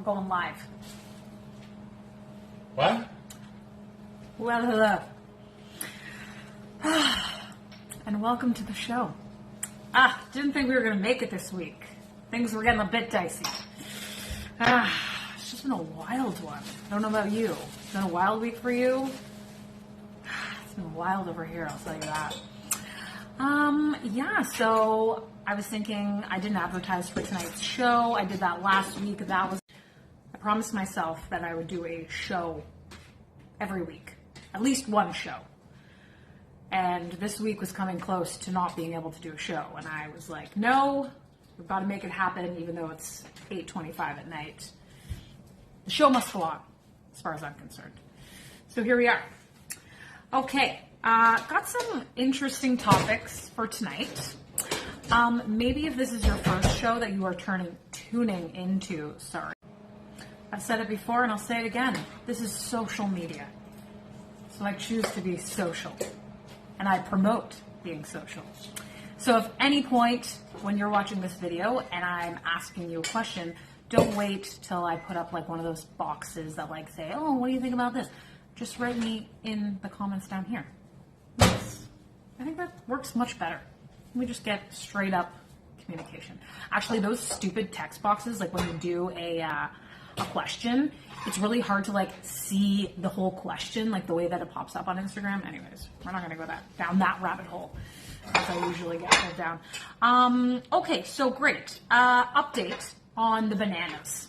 We're going live. What? Well, and welcome to the show. Didn't think we were going to make it this week. Things were getting a bit dicey. It's just been a wild one. I don't know about you. It's been a wild week for you. It's been wild over here, I'll tell you that. So I was thinking I didn't advertise for tonight's show. I did that last week. I promised myself that I would do a show every week, at least one show. And this week was coming close to not being able to do a show. And I was like, no, we've got to make it happen, even though it's 8:25 at night. The show must go on, as far as I'm concerned. So here we are. Okay, got some interesting topics for tonight. Maybe if this is your first show that you are tuning into, sorry. I've said it before and I'll say it again. This is social media. So I choose to be social. And I promote being social. So if any point when you're watching this video and I'm asking you a question, don't wait till I put up like one of those boxes that like say, oh, what do you think about this? Just write me in the comments down here. Yes. I think that works much better. We just get straight up communication. Actually, those stupid text boxes, like when you do a question, it's really hard to like see the whole question, like the way that it pops up on Instagram. Anyways, we're not going to go down that rabbit hole as I usually get pulled down. Okay, so great. Update on the bananas.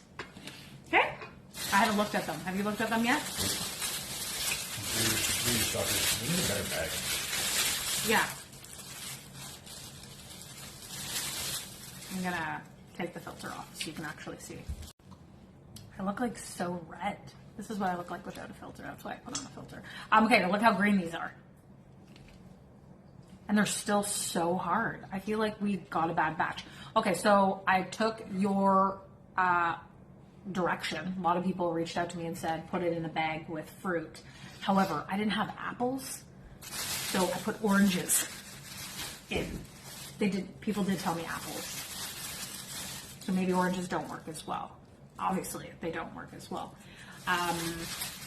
Okay? I haven't looked at them. Have you looked at them yet? We need a better bag. Yeah. I'm going to take the filter off so you can actually see. I look like so red. This is what I look like without a filter. That's why I put on a filter. Okay, now look how green these are. And they're still so hard. I feel like we got a bad batch. Okay, so I took your direction. A lot of people reached out to me and said, put it in a bag with fruit. However, I didn't have apples, so I put oranges in. People did tell me apples. So maybe oranges don't work as well. Obviously, they don't work as well.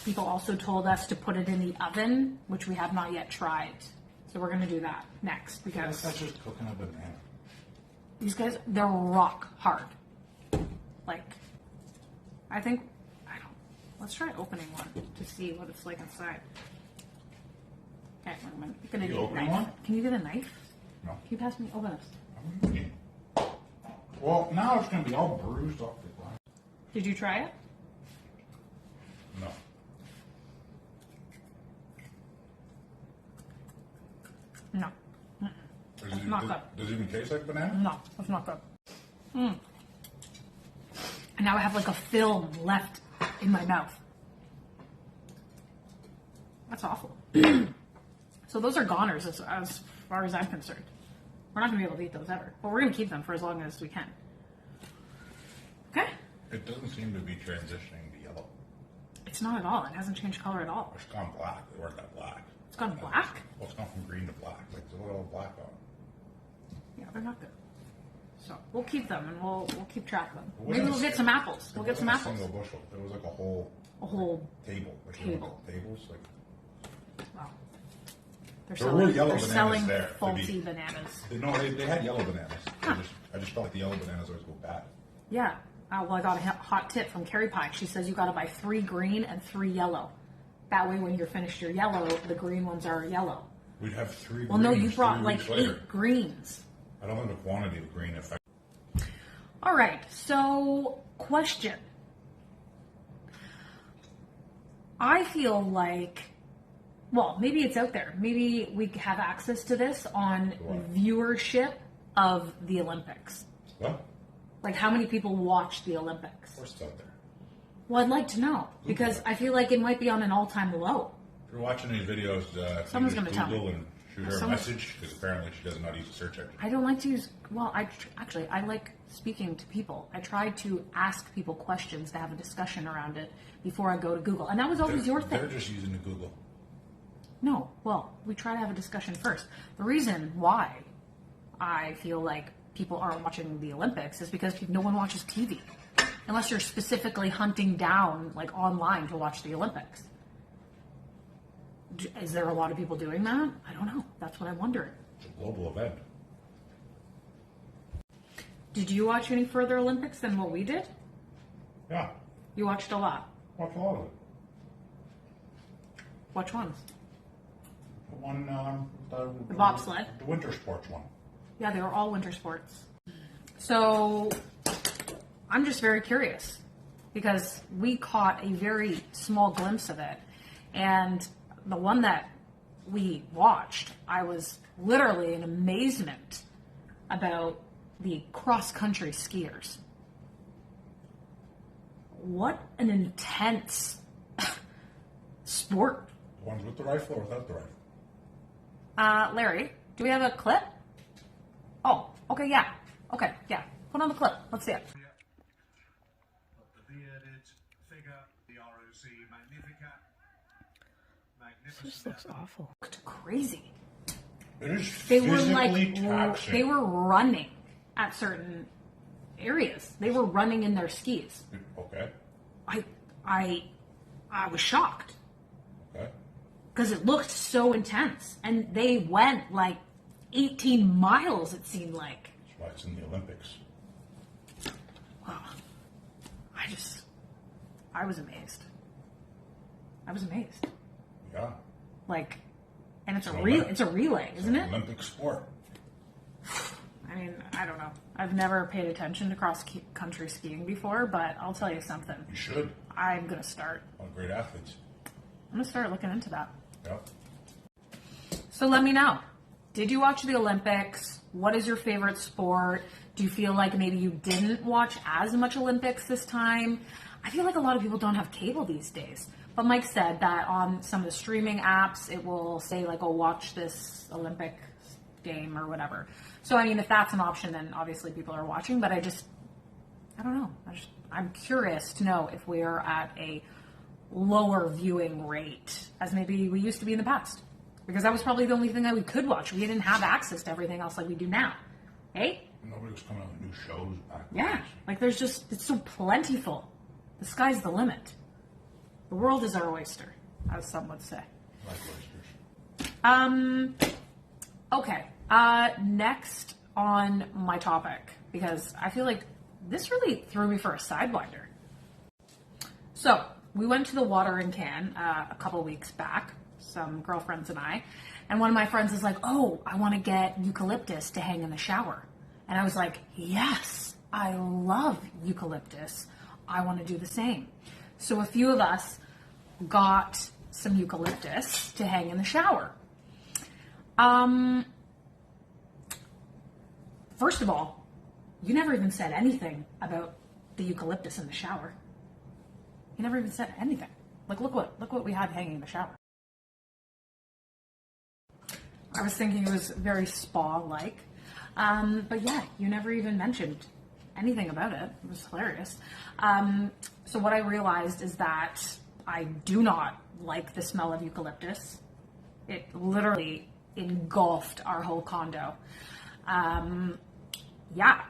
People also told us to put it in the oven, which we have not yet tried. So we're going to do that next because that's just cooking a banana. These guys, they're rock hard. Like, let's try opening one to see what it's like inside. Okay, I'm going to get a knife. One? Can you get a knife? No. Can you pass me? Open this. Well, now it's going to be all bruised off the glass. Did you try it? No. No. It's not good. Does it even taste like banana? No, it's not good. And now I have like a film left in my mouth. That's awful. So those are goners as far as I'm concerned. We're not going to be able to eat those ever. But we're going to keep them for as long as we can. Okay? It doesn't seem to be transitioning to yellow. It's not at all. It hasn't changed color at all. It's gone black. They weren't that black. It's gone black? Well, it's gone from green to black. Like, there's a little black on it. Yeah, they're not good. So we'll keep them and we'll keep track of them. It Maybe wasn't we'll get some apples. We'll get some a apples. single bushel. It was like a whole table. Like table. Tables. Like, Wow. There were yellow they're bananas selling there. faulty bananas. No, they had yellow bananas. I just felt like the yellow bananas always go bad. Yeah. Well, I got a hot tip from Carrie Pie. She says you got to buy 3 green and 3 yellow. That way, when you're finished your yellow, the green ones are yellow. We'd have 3 Well, greens, no, you brought like 8 later. greens. I don't think the quantity of green affects. All right. So, question. I feel like, well, maybe it's out there. Maybe we have access to this on viewership of the Olympics. What? Like, how many people watch the Olympics? Of course it's out there. Well, I'd like to know, because I feel like it might be on an all-time low. If you're watching these videos, Someone's going to tell me. Google and shoot her a message, because apparently she doesn't know how to use a search engine. I don't like to use, well, I like speaking to people. I try to ask people questions to have a discussion around it before I go to Google. And that was always your thing. They're just using the Google. No, well, we try to have a discussion first. The reason why I feel like people aren't watching the Olympics is because no one watches TV. unless you're specifically hunting down like online to watch the Olympics. Is there a lot of people doing that? I don't know. That's what I'm wondering. It's a global event. Did you watch any further Olympics than what we did? Yeah. You watched a lot. Watch a lot of it. Which ones? The one, The bobsled? The winter sports one. Yeah, they were all winter sports. So I'm just very curious because we caught a very small glimpse of it. And the one that we watched, I was literally in amazement about the cross-country skiers. What an intense sport. The ones with the rifle or without the rifle? Larry, do we have a clip? Oh, okay, yeah. Okay, yeah. Put on the clip. Let's see it. The bearded figure, the ROC Magnificat. This looks awful. Looked crazy. It is They were physically like, taxing. they were running at certain areas. They were running in their skis. Okay. I was shocked Okay. because it looked so intense, and they went like 18 miles. It seemed like. That's why it's in the Olympics. Wow. I was amazed. I was amazed. Yeah. Like, and it's So it's a relay, isn't It's it? an Olympic sport. I mean, I don't know. I've never paid attention to cross-country skiing before, but I'll tell you something. You should. I'm going to start. All great athletes. I'm going to start looking into that. Yeah. So let me know. Did you watch the Olympics? What is your favorite sport? Do you feel like maybe you didn't watch as much Olympics this time? I feel like a lot of people don't have cable these days. But Mike said that on some of the streaming apps, it will say like, oh, watch this Olympic game or whatever. So, I mean, if that's an option, then obviously people are watching. But I don't know. I'm curious to know if we are at a lower viewing rate as maybe we used to be in the past. Because that was probably the only thing that we could watch. We didn't have access to everything else like we do now. Hey? Nobody was coming out with new shows back then. Yeah. Like it's so plentiful. The sky's the limit. The world is our oyster, as some would say. Like oysters. Okay. Next on my topic, because I feel like this really threw me for a sidewinder. So, we went to the watering can a couple weeks back, some girlfriends and I, and one of my friends is like, oh, I want to get eucalyptus to hang in the shower. And I was like, yes, I love eucalyptus. I want to do the same. So a few of us got some eucalyptus to hang in the shower. First of all, you never even said anything about the eucalyptus in the shower. You never even said anything. Like, look what we had hanging in the shower. I was thinking it was very spa-like. But yeah, you never even mentioned anything about it. It was hilarious. So what I realized is that I do not like the smell of eucalyptus. It literally engulfed our whole condo. Yeah.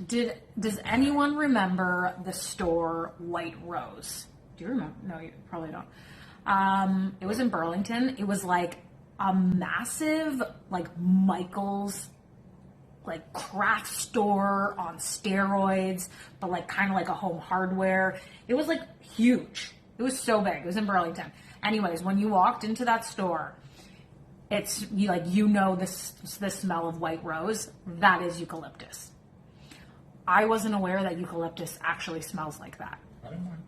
Does anyone remember the store White Rose? Do you remember? No, you probably don't. It was in Burlington. It was like a massive, like Michael's, like craft store on steroids, but like kind of like a home hardware. It was like huge. It was so big. It was in Burlington. Anyways, when you walked into that store, it's this smell of White Rose. That is eucalyptus. I wasn't aware that eucalyptus actually smells like that. I didn't mind.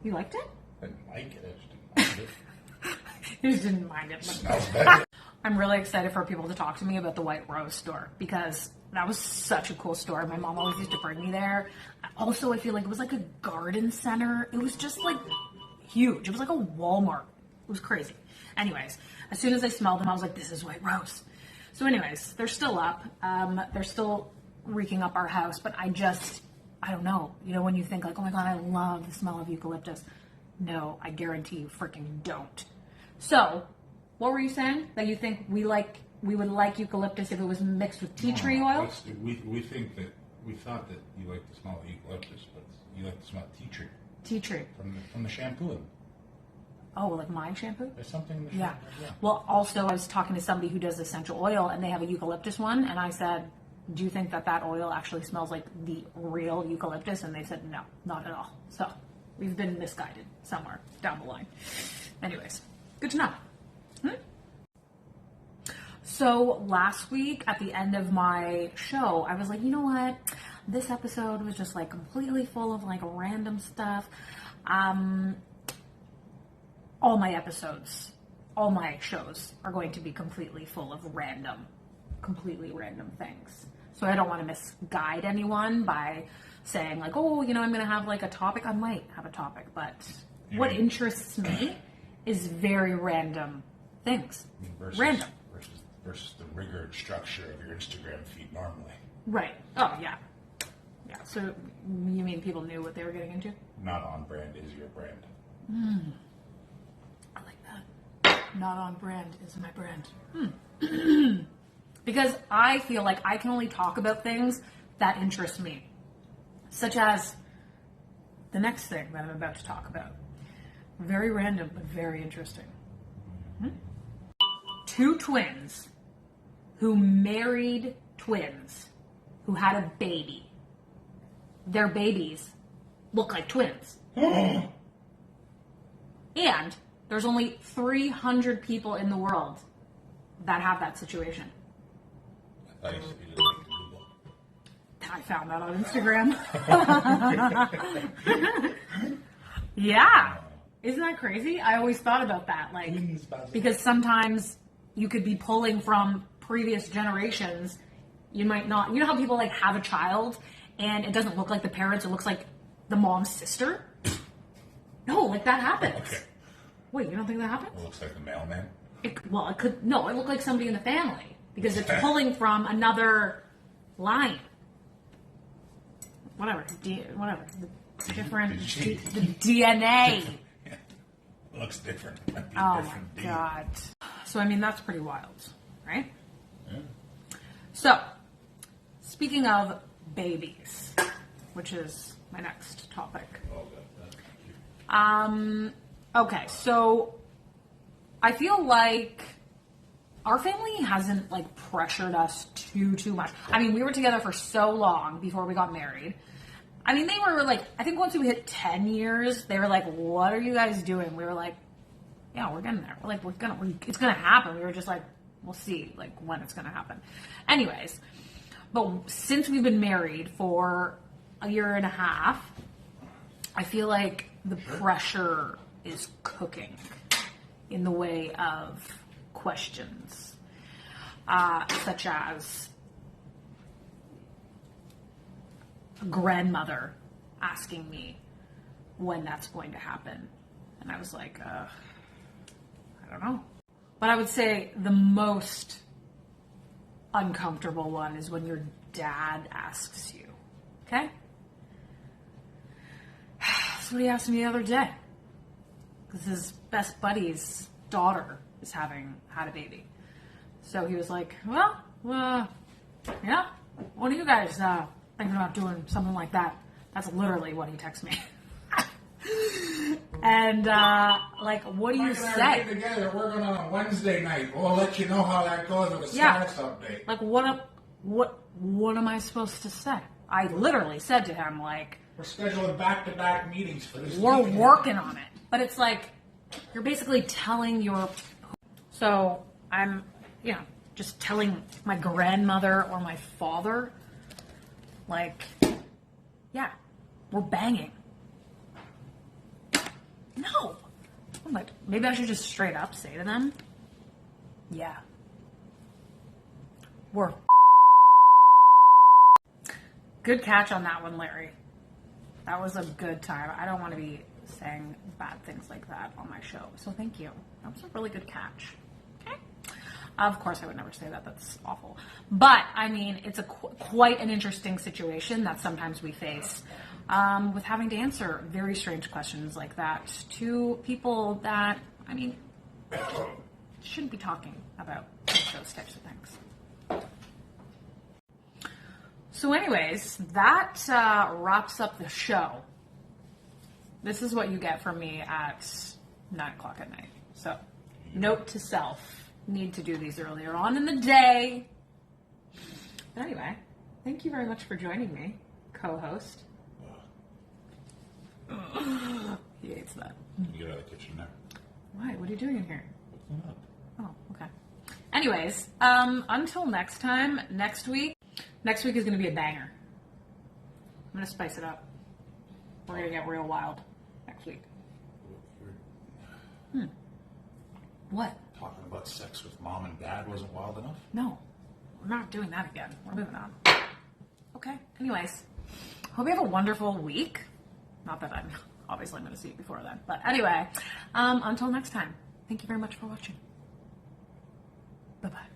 You liked it? I didn't like it. I just didn't mind it. You just didn't mind it. Smells better. I'm really excited for people to talk to me about the White Rose store because that was such a cool store. My mom always used to bring me there. Also, I feel like it was like a garden center. It was just like huge. It was like a Walmart. It was crazy. Anyways, as soon as I smelled them, I was like, this is White Rose. So anyways, they're still up. They're still reeking up our house, but I don't know. You know, when you think like, oh my God, I love the smell of eucalyptus. No, I guarantee you freaking don't. So, what were you saying? That you think we would like eucalyptus if it was mixed with tea tree oil? We thought that you like the smell of eucalyptus, but You like to smell tea tree Tea tree. from the shampoo. Oh, like my shampoo? There's something in the Yeah. shampoo. Yeah. Well, also, I was talking to somebody who does essential oil, and they have a eucalyptus one, and I said, do you think that oil actually smells like the real eucalyptus? And they said, no, not at all. So we've been misguided somewhere down the line. Anyways, good to know. So last week at the end of my show, I was like, you know what? This episode was just like completely full of like random stuff. All my episodes, all my shows are going to be completely full of completely random things. So I don't want to misguide anyone by saying like, oh, I'm going to have like a topic. I might have a topic, but what interests me is very random things. Random. Versus the rigor and structure of your Instagram feed normally. Right. Oh, yeah. Yeah. So you mean people knew what they were getting into? Not on brand is your brand. I like that. Not on brand is my brand. Because I feel like I can only talk about things that interest me. Such as the next thing that I'm about to talk about. Very random, but very interesting. 2 twins who married twins who had a baby. Their babies look like twins. And there's only 300 people in the world that have that situation. I thought you said you didn't like Google. I found that on Instagram. Yeah. Isn't that crazy? I always thought about that. Like, because sometimes you could be pulling from previous generations. You might not. You know how people like have a child and it doesn't look like the parents, it looks like the mom's sister? No, like that happens. Okay. Wait, you don't think that happens? It looks like the mailman. It could. No, it looked like somebody in the family because it's pulling from another line. Whatever. Whatever. The different. The DNA. Yeah. It looks different. It might be Oh different my deed. god. So I mean that's pretty wild, right? Yeah. So, speaking of babies, which is my next topic. Oh, thank you. Okay, so I feel like our family hasn't like pressured us too much. I mean, we were together for so long before we got married. I mean, they were like, I think once we hit 10 years, they were like, what are you guys doing? We were like, yeah, we're getting there. We're like, it's gonna happen. We were just like, we'll see like when it's gonna happen. Anyways, but since we've been married for a year and a half, I feel like the pressure is cooking in the way of questions, such as a grandmother asking me when that's going to happen. And I was like, I don't know. But I would say the most uncomfortable one is when your dad asks you, okay? That's what he asked me the other day. Because his best buddy's daughter is had a baby. So he was like, well, yeah, what are you guys thinking about doing something like that? That's literally what he texts me. And, like, what do you Mike and I are say? getting together, working on a Wednesday night. We'll let you know how that goes with a status update. Like, what am I supposed to say? I literally said to him, like, We're scheduling back-to-back meetings for this we're weekend. working on it. But it's like, you're basically telling your... So, I'm, just telling my grandmother or my father, like, yeah, we're banging. No. I'm like, maybe I should just straight up say to them, yeah, we're good catch on that one, Larry. That was a good time. I don't want to be saying bad things like that on my show. So thank you. That was a really good catch. Okay. Of course, I would never say that. That's awful. But, I mean, it's quite an interesting situation that sometimes we face with having to answer very strange questions like that to people that, I mean, shouldn't be talking about those types of things. So anyways, that wraps up the show This is what you get from me at 9 o'clock at night. So, note to self, need to do these earlier on in the day. But anyway, thank you very much for joining me, co-host. He hates that. You get out of the kitchen now. Why? What are you doing in here? Clean up. Oh, okay. Anyways, until next time, next week is going to be a banger. I'm going to spice it up. We're going to get real wild next week. What? Talking about sex with mom and dad wasn't wild enough? No, we're not doing that again. We're moving on. Okay. Anyways, hope you have a wonderful week. Not that I'm obviously going to see you before then. But anyway, until next time, thank you very much for watching. Bye-bye.